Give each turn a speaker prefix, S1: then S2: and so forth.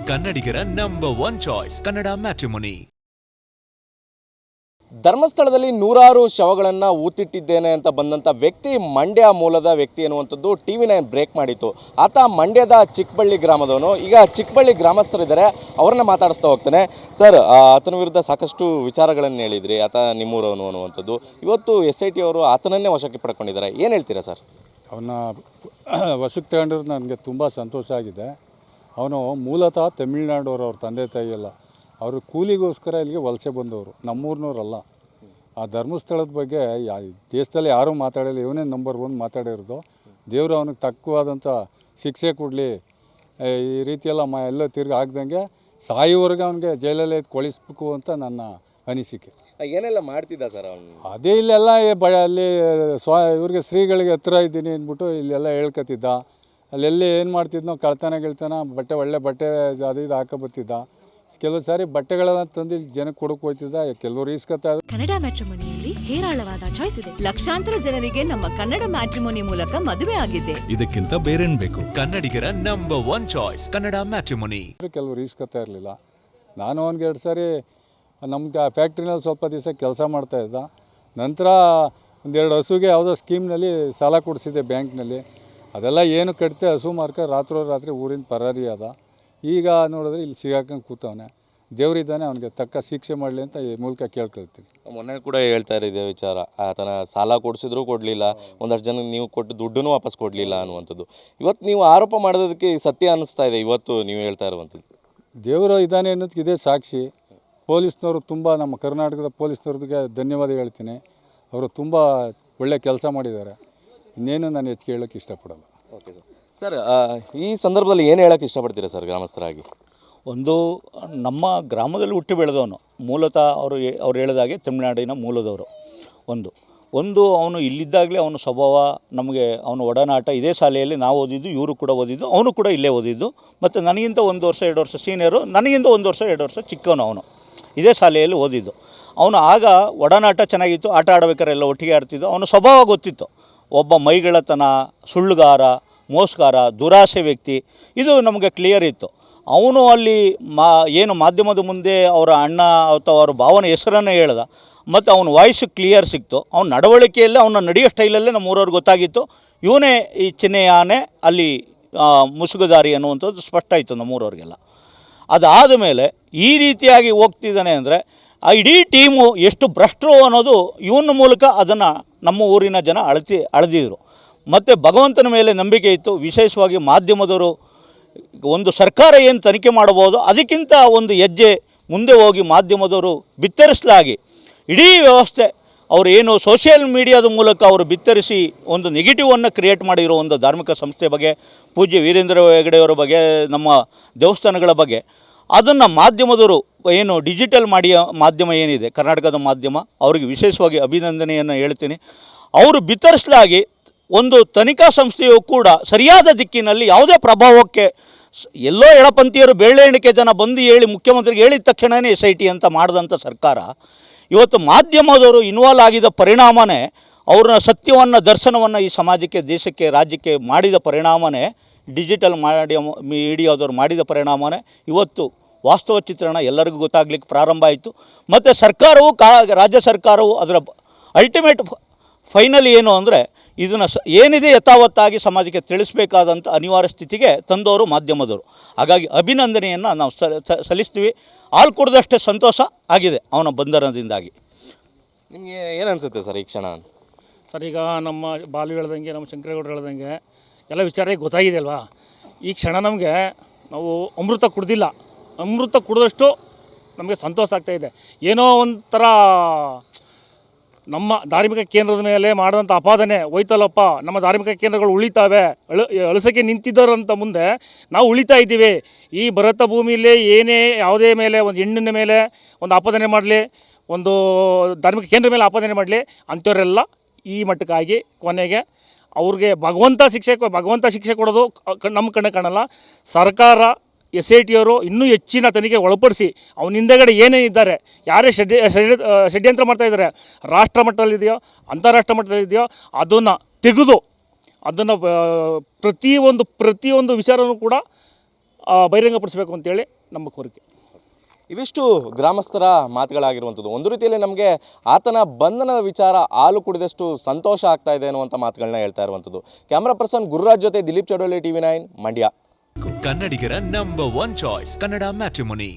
S1: ಕನ್ನಡಿಗರ number 1 choice Kannada matrimony.
S2: ಧರ್ಮಸ್ಥಳದಲ್ಲಿ ನೂರಾರು ಶವಗಳನ್ನು ಊತಿಟ್ಟಿದ್ದೇನೆ ಅಂತ ಬಂದಂಥ ವ್ಯಕ್ತಿ ಮಂಡ್ಯ ಮೂಲದ ವ್ಯಕ್ತಿ ಎನ್ನುವಂಥದ್ದು TV9 ಬ್ರೇಕ್ ಮಾಡಿತ್ತು. ಆತ ಮಂಡ್ಯದ ಚಿಕ್ಕಬಳ್ಳಿ ಗ್ರಾಮದವನು. ಈಗ ಚಿಕ್ಕಬಳ್ಳಿ ಗ್ರಾಮಸ್ಥರಿದ್ದಾರೆ, ಅವ್ರನ್ನ ಮಾತಾಡಿಸ್ತಾ ಹೋಗ್ತಾನೆ. ಸರ್, ಆತನ ವಿರುದ್ಧ ಸಾಕಷ್ಟು ವಿಚಾರಗಳನ್ನು ಹೇಳಿದ್ರಿ, ಆತ ನಿಮ್ಮೂರವನು ಅನ್ನುವಂಥದ್ದು. ಇವತ್ತು SIT ಅವರು ಆತನನ್ನೇ ವಶಕ್ಕೆ ಪಡ್ಕೊಂಡಿದ್ದಾರೆ, ಏನು ಹೇಳ್ತೀರಾ ಸರ್?
S3: ಅವನ್ನ ವಶಕ್ಕೆ ತಗೊಂಡಿರೋದು ನನಗೆ ತುಂಬ ಸಂತೋಷ ಆಗಿದೆ. ಅವನು ಮೂಲತಃ ತಮಿಳ್ನಾಡವರು, ಅವ್ರ ತಂದೆ ತಾಯಿ ಎಲ್ಲ ಅವರು ಕೂಲಿಗೋಸ್ಕರ ಇಲ್ಲಿಗೆ ವಲಸೆ ಬಂದವರು, ನಮ್ಮೂರಿನವರಲ್ಲ. ಆ ಧರ್ಮಸ್ಥಳದ ಬಗ್ಗೆ ದೇಶದಲ್ಲಿ ಯಾರೂ ಮಾತಾಡಿಲ್ಲ, ಇವನೇ ನಂಬರ್ 1 ಮಾತಾಡಿರೋದು. ದೇವರು ಅವನಿಗೆ ತಕ್ಕವಾದಂಥ ಶಿಕ್ಷೆ ಕೊಡಲಿ. ಈ ರೀತಿಯೆಲ್ಲ ಎಲ್ಲ ತಿರ್ಗಿ ಆಗ್ದಂಗೆ ಸಾಯುವವರೆಗೆ ಅವನಿಗೆ ಜೈಲಲ್ಲೇ ಕೊಳಿಸ್ಬೇಕು ಅಂತ ನನ್ನ ಅನಿಸಿಕೆ.
S2: ಏನೆಲ್ಲ ಮಾಡ್ತಿದ್ದ ಸರ್ ಅವನು?
S3: ಅದೇ ಇಲ್ಲೆಲ್ಲ ಅಲ್ಲಿ ಇವ್ರಿಗೆ ಶ್ರೀಗಳಿಗೆ ಹತ್ರ ಇದ್ದೀನಿ ಅಂದ್ಬಿಟ್ಟು ಇಲ್ಲೆಲ್ಲ ಹೇಳ್ಕೊತಿದ್ದ. ಅಲ್ಲೆಲ್ಲಿ ಏನು ಮಾಡ್ತಿದ್ನೋ, ಕಳ್ತನ ಒಳ್ಳೆ ಬಟ್ಟೆ ಅದು ಇದು ಹಾಕೊಬತ್ತಿದ್ದ. ಕೆಲವು ಸಾರಿ ಬಟ್ಟೆಗಳೆಲ್ಲ ತಂದು ಜನಕ್ಕೆ ಕೊಡಕ್ಕೆ ಹೋಗ್ತಿದ್ದ, ಕೆಲವರು ಇಸ್ಕೊತಾ.
S4: ಕನ್ನಡ ಮ್ಯಾಟ್ರಿಮೋನಿಯಲ್ಲಿ ಹೇರಾಳವಾದ ಚಾಯ್ಸ್ ಇದೆ.
S5: ಲಕ್ಷಾಂತರ ಜನರಿಗೆ ನಮ್ಮ ಕನ್ನಡ ಮ್ಯಾಟ್ರಿಮೋನಿ ಮೂಲಕ ಮದುವೆ ಆಗಿದೆ.
S1: ಇದಕ್ಕಿಂತ ಬೇರೇನ್ ಬೇಕು? ಕನ್ನಡಿಗರ ನಂಬರ್ 1 ಚಾಯ್ಸ್ ಕನ್ನಡ ಮ್ಯಾಟ್ರಿಮೋನಿ.
S3: ಕೆಲವರು ಇಸ್ಕೊತಾ ಇರಲಿಲ್ಲ. ನಾನು ಅವ್ನಿಗೆ 2 ಸಾರಿ ನಮ್ಗೆ ಫ್ಯಾಕ್ಟ್ರಿನಲ್ಲಿ ಸ್ವಲ್ಪ ದಿವಸ ಕೆಲಸ ಮಾಡ್ತಾಯಿದ್ದ. ನಂತರ 1-2 ಹಸುಗೆ ಯಾವುದೋ ಸ್ಕೀಮ್ನಲ್ಲಿ ಸಾಲ ಕೊಡಿಸಿದೆ ಬ್ಯಾಂಕ್ನಲ್ಲಿ. ಅದೆಲ್ಲ ಏನು ಕಟ್ತೆ ಹಸು ಮಾರ್ಕ ರಾತ್ರಿ ಊರಿಂದ ಪರಾರಿ ಆದ. ಈಗ ನೋಡಿದ್ರೆ ಇಲ್ಲಿ ಸಿಗಾಕೊಂಡು ಕೂತವನೆ. ದೇವರಿದ್ದಾನೆ, ಅವನಿಗೆ ತಕ್ಕ ಶಿಕ್ಷೆ ಮಾಡಲಿ ಅಂತ ಈ ಮೂಲಕ ಕೇಳ್ಕೊಳ್ತೀವಿ.
S2: ಮೊನ್ನೆ ಕೂಡ ಹೇಳ್ತಾ ಇದ್ದೆ ವಿಚಾರ, ಆತನ ಸಾಲ ಕೊಡಿಸಿದ್ರು ಕೊಡಲಿಲ್ಲ, ಒಂದಷ್ಟು ಜನಕ್ಕೆ ನೀವು ಕೊಟ್ಟು ದುಡ್ಡನ್ನು ವಾಪಸ್ ಕೊಡಲಿಲ್ಲ ಅನ್ನುವಂಥದ್ದು. ಇವತ್ತು ನೀವು ಆರೋಪ ಮಾಡೋದಕ್ಕೆ ಸತ್ಯ ಅನ್ನಿಸ್ತಾ ಇದೆ ಇವತ್ತು ನೀವು ಹೇಳ್ತಾ ಇರುವಂಥದ್ದು.
S3: ದೇವರು ಇದ್ದಾನೆ ಅನ್ನೋದಕ್ಕೆ ಇದೇ ಸಾಕ್ಷಿ. ಪೊಲೀಸ್ನವರು ತುಂಬ, ನಮ್ಮ ಕರ್ನಾಟಕದ ಪೊಲೀಸ್ನವ್ರಿಗೆ ಧನ್ಯವಾದ ಹೇಳ್ತೀನಿ. ಅವರು ತುಂಬ ಒಳ್ಳೆ ಕೆಲಸ ಮಾಡಿದ್ದಾರೆ. ಇನ್ನೇನು ನಾನು ಹೆಚ್ಚಿಗೆ ಹೇಳೋಕ್ಕೆ ಇಷ್ಟಪಡಲ್ಲ.
S2: ಓಕೆ ಸರ್, ಈ ಸಂದರ್ಭದಲ್ಲಿ ಏನು ಹೇಳೋಕ್ಕೆ ಇಷ್ಟಪಡ್ತೀರಾ ಸರ್ ಗ್ರಾಮಸ್ಥರಾಗಿ?
S6: ಒಂದು, ನಮ್ಮ ಗ್ರಾಮದಲ್ಲಿ ಹುಟ್ಟಿ ಬೆಳೆದವನು, ಮೂಲತಃ ಅವ್ರು ಹೇಳಿದಾಗೆ ತಮಿಳುನಾಡಿನ ಮೂಲದವರು. ಒಂದು ಅವನು ಇಲ್ಲಿದ್ದಾಗಲೇ ಅವನ ಸ್ವಭಾವ, ನಮಗೆ ಅವನ ಒಡನಾಟ, ಇದೇ ಶಾಲೆಯಲ್ಲಿ ನಾವು ಓದಿದ್ದು, ಇವರು ಕೂಡ ಓದಿದ್ದು, ಅವನು ಕೂಡ ಇಲ್ಲೇ ಓದಿದ್ದು. ಮತ್ತು ನನಗಿಂತ 1 ವರ್ಷ 2 ವರ್ಷ ಸೀನಿಯರು, ನನಗಿಂತ 1 ವರ್ಷ 2 ವರ್ಷ ಚಿಕ್ಕವನು. ಅವನು ಇದೇ ಶಾಲೆಯಲ್ಲಿ ಓದಿದ್ದು. ಅವನು ಆಗ ಒಡನಾಟ ಚೆನ್ನಾಗಿತ್ತು, ಆಟ ಆಡಬೇಕಾದ್ರೆ ಎಲ್ಲ ಒಟ್ಟಿಗೆ ಆಡ್ತಿದ್ದು. ಅವನ ಸ್ವಭಾವ ಗೊತ್ತಿತ್ತು. ಒಬ್ಬ ಮೈಗಳತನ, ಸುಳ್ಳುಗಾರ, ಮೋಸಗಾರ, ದುರಾಸೆ ವ್ಯಕ್ತಿ, ಇದು ನಮಗೆ ಕ್ಲಿಯರ್ ಇತ್ತು. ಅವನು ಅಲ್ಲಿ ಏನು ಮಾಧ್ಯಮದ ಮುಂದೆ ಅವರ ಅಣ್ಣ ಅಥವಾ ಅವರ ಭಾವನ ಹೆಸರನ್ನೇ ಹೇಳ್ದ, ಮತ್ತು ಅವನ ವಾಯ್ಸ್ ಕ್ಲಿಯರ್ ಸಿಕ್ತು. ಅವನ ನಡವಳಿಕೆಯಲ್ಲೇ, ಅವನ ನಡೆಯೋ ಸ್ಟೈಲಲ್ಲೇ ನಮ್ಮ ಊರವ್ರಿಗೆ ಗೊತ್ತಾಗಿತ್ತು, ಇವನೇ ಈ ಚಿನ್ನೆಯ ಆನೆ, ಅಲ್ಲಿ ಮುಸುಗುದಾರಿ ಅನ್ನುವಂಥದ್ದು ಸ್ಪಷ್ಟ ಆಯಿತು ನಮ್ಮೂರವ್ರಿಗೆಲ್ಲ. ಅದಾದ ಮೇಲೆ ಈ ರೀತಿಯಾಗಿ ಹೋಗ್ತಿದ್ದಾನೆ ಅಂದರೆ ಆ ಇಡೀ ಟೀಮು ಎಷ್ಟು ಭ್ರಷ್ಟರು ಅನ್ನೋದು ಇವನ ಮೂಲಕ ಅದನ್ನು ನಮ್ಮ ಊರಿನ ಜನ ಅಳೆದಿದ್ರು. ಮತ್ತು ಭಗವಂತನ ಮೇಲೆ ನಂಬಿಕೆ ಇತ್ತು. ವಿಶೇಷವಾಗಿ ಮಾಧ್ಯಮದವರು, ಒಂದು ಸರ್ಕಾರ ಏನು ತನಿಖೆ ಮಾಡಬಹುದು ಅದಕ್ಕಿಂತ ಒಂದು ಹೆಜ್ಜೆ ಮುಂದೆ ಹೋಗಿ ಮಾಧ್ಯಮದವರು ಬಿತ್ತರಿಸಲಾಗಿ ಇಡೀ ವ್ಯವಸ್ಥೆ, ಅವರು ಏನು ಸೋಷಿಯಲ್ ಮೀಡಿಯಾದ ಮೂಲಕ ಅವರು ಬಿತ್ತರಿಸಿ ಒಂದು ನೆಗೆಟಿವನ್ನು ಕ್ರಿಯೇಟ್ ಮಾಡಿರೋ ಒಂದು ಧಾರ್ಮಿಕ ಸಂಸ್ಥೆ ಬಗ್ಗೆ, ಪೂಜ್ಯ ವೀರೇಂದ್ರ ಹೆಗಡೆಯವರ ಬಗ್ಗೆ, ನಮ್ಮ ದೇವಸ್ಥಾನಗಳ ಬಗ್ಗೆ, ಅದನ್ನು ಮಾಧ್ಯಮದವರು ಏನು ಡಿಜಿಟಲ್ ಮಾಧ್ಯಮ ಏನಿದೆ ಕರ್ನಾಟಕದ ಮಾಧ್ಯಮ, ಅವರಿಗೆ ವಿಶೇಷವಾಗಿ ಅಭಿನಂದನೆಯನ್ನು ಹೇಳ್ತೀನಿ. ಅವರು ಬಿತ್ತರಿಸಲಾಗಿ ಒಂದು ತನಿಖಾ ಸಂಸ್ಥೆಯು ಕೂಡ ಸರಿಯಾದ ದಿಕ್ಕಿನಲ್ಲಿ ಯಾವುದೇ ಪ್ರಭಾವಕ್ಕೆ, ಎಲ್ಲೋ ಎಳಪಂಥೀಯರು ಬೇಳೆ ಎಣಿಕೆ ಜನ ಬಂದು ಹೇಳಿ ಮುಖ್ಯಮಂತ್ರಿಗೆ ಹೇಳಿದ ತಕ್ಷಣವೇ SIT ಅಂತ ಮಾಡಿದಂಥ ಸರ್ಕಾರ, ಇವತ್ತು ಮಾಧ್ಯಮದವರು ಇನ್ವಾಲ್ವ್ ಆಗಿದ್ದ ಪರಿಣಾಮನೇ, ಅವ್ರನ್ನ ಸತ್ಯವನ್ನು, ದರ್ಶನವನ್ನು ಈ ಸಮಾಜಕ್ಕೆ, ದೇಶಕ್ಕೆ, ರಾಜ್ಯಕ್ಕೆ ಮಾಡಿದ ಪರಿಣಾಮನೇ, ಡಿಜಿಟಲ್ ಮೀಡಿಯಾದವರು ಮಾಡಿದ ಪರಿಣಾಮನೇ ಇವತ್ತು ವಾಸ್ತವ ಚಿತ್ರಣ ಎಲ್ಲರಿಗೂ ಗೊತ್ತಾಗಲಿಕ್ಕೆ ಪ್ರಾರಂಭ ಆಯಿತು. ಮತ್ತು ಸರ್ಕಾರವು, ರಾಜ್ಯ ಸರ್ಕಾರವು ಅದರ ಅಲ್ಟಿಮೇಟ್ ಫೈನಲ್ ಏನು ಅಂದರೆ ಇದನ್ನು ಏನಿದೆ ಯಥಾವತ್ತಾಗಿ ಸಮಾಜಕ್ಕೆ ತಿಳಿಸಬೇಕಾದಂಥ ಅನಿವಾರ್ಯ ಸ್ಥಿತಿಗೆ ತಂದವರು ಮಾಧ್ಯಮದವರು. ಹಾಗಾಗಿ ಅಭಿನಂದನೆಯನ್ನು ನಾವು ಸಲ್ಲಿಸ್ತೀವಿ. ಹಾಲು ಕುಡಿದಷ್ಟೇ ಸಂತೋಷ ಆಗಿದೆ ಅವನ ಬಂಧನದಿಂದಾಗಿ.
S2: ನಿಮಗೆ ಏನು ಅನಿಸುತ್ತೆ ಸರ್ ಈ ಕ್ಷಣ?
S7: ಸರ್, ಈಗ ನಮ್ಮ ಬಾಲು ಹೇಳ್ದಂಗೆ, ನಮ್ಮ ಶಂಕರೇಗೌಡರು ಹೇಳ್ದಂಗೆ ಎಲ್ಲ ವಿಚಾರ ಗೊತ್ತಾಗಿದೆ ಅಲ್ವಾ. ಈ ಕ್ಷಣ ನಮಗೆ, ನಾವು ಅಮೃತ ಕುಡ್ದಿಲ್ಲ, ಅಮೃತ ಕುಡಿದಷ್ಟು ನಮಗೆ ಸಂತೋಷ ಆಗ್ತಾಯಿದೆ. ಏನೋ ಒಂಥರ ನಮ್ಮ ಧಾರ್ಮಿಕ ಕೇಂದ್ರದ ಮೇಲೆ ಮಾಡಿದಂಥ ಅಪಾದನೆ ಹೋಯ್ತಲ್ಲಪ್ಪ, ನಮ್ಮ ಧಾರ್ಮಿಕ ಕೇಂದ್ರಗಳು ಉಳಿತಾವೆ, ಅಳಿಸೋಕ್ಕೆ ನಿಂತಿದ್ದರಂತ ಮುಂದೆ ನಾವು ಉಳಿತಾ ಇದ್ದೀವಿ. ಈ ಭರತ ಭೂಮಿಯಲ್ಲಿ ಏನೇ ಯಾವುದೇ ಮೇಲೆ, ಒಂದು ಹೆಣ್ಣಿನ ಮೇಲೆ ಒಂದು ಆಪಾದನೆ ಮಾಡಲಿ, ಒಂದು ಧಾರ್ಮಿಕ ಕೇಂದ್ರ ಮೇಲೆ ಆಪಾದನೆ ಮಾಡಲಿ, ಅಂಥವರೆಲ್ಲ ಈ ಮಟ್ಟಕ್ಕಾಗಿ ಕೊನೆಗೆ ಅವ್ರಿಗೆ ಭಗವಂತ ಶಿಕ್ಷೆ ಕೊಡೋದು ನಮ್ಮ ಕಣ್ಣು ಕಾಣಲ್ಲ. ಸರ್ಕಾರ, SIT ಅವರು ಇನ್ನೂ ಹೆಚ್ಚಿನ ತನಿಖೆ ಒಳಪಡಿಸಿ ಅವನ ಹಿಂದೆಗಡೆ ಏನೇನಿದ್ದಾರೆ, ಯಾರೇ ಷಡ್ಯಂತ್ರ ಮಾಡ್ತಾಯಿದ್ದಾರೆ, ರಾಷ್ಟ್ರ ಮಟ್ಟದಲ್ಲಿದೆಯೋ ಅಂತಾರಾಷ್ಟ್ರ ಮಟ್ಟದಲ್ಲಿದೆಯೋ ಅದನ್ನು ತೆಗೆದು, ಅದನ್ನು ಪ್ರತಿಯೊಂದು ವಿಚಾರವೂ ಕೂಡ ಬಹಿರಂಗಪಡಿಸಬೇಕು ಅಂತೇಳಿ ನಮ್ಮ ಕೋರಿಕೆ.
S2: ಇವಿಷ್ಟು ಗ್ರಾಮಸ್ಥರ ಮಾತುಗಳಾಗಿರುವಂಥದ್ದು. ಒಂದು ರೀತಿಯಲ್ಲಿ ನಮಗೆ ಆತನ ಬಂಧನದ ವಿಚಾರ ಹಾಲು ಕುಡಿದಷ್ಟು ಸಂತೋಷ ಆಗ್ತಾ ಇದೆ ಅನ್ನುವಂಥ ಮಾತುಗಳನ್ನ ಹೇಳ್ತಾ ಇರುವಂಥದ್ದು. ಕ್ಯಾಮ್ರಾ ಪರ್ಸನ್ ಗುರುರಾಜ್ ಜೊತೆ ದಿಲೀಪ್ ಚಡೋಳಿ, TV9 ಮಂಡ್ಯ.
S1: ಕನ್ನಡಿಗರ ನಂಬರ್ 1 ಚಾಯ್ಸ್ ಕನ್ನಡ ಮ್ಯಾಟ್ರಿಮೊನಿ.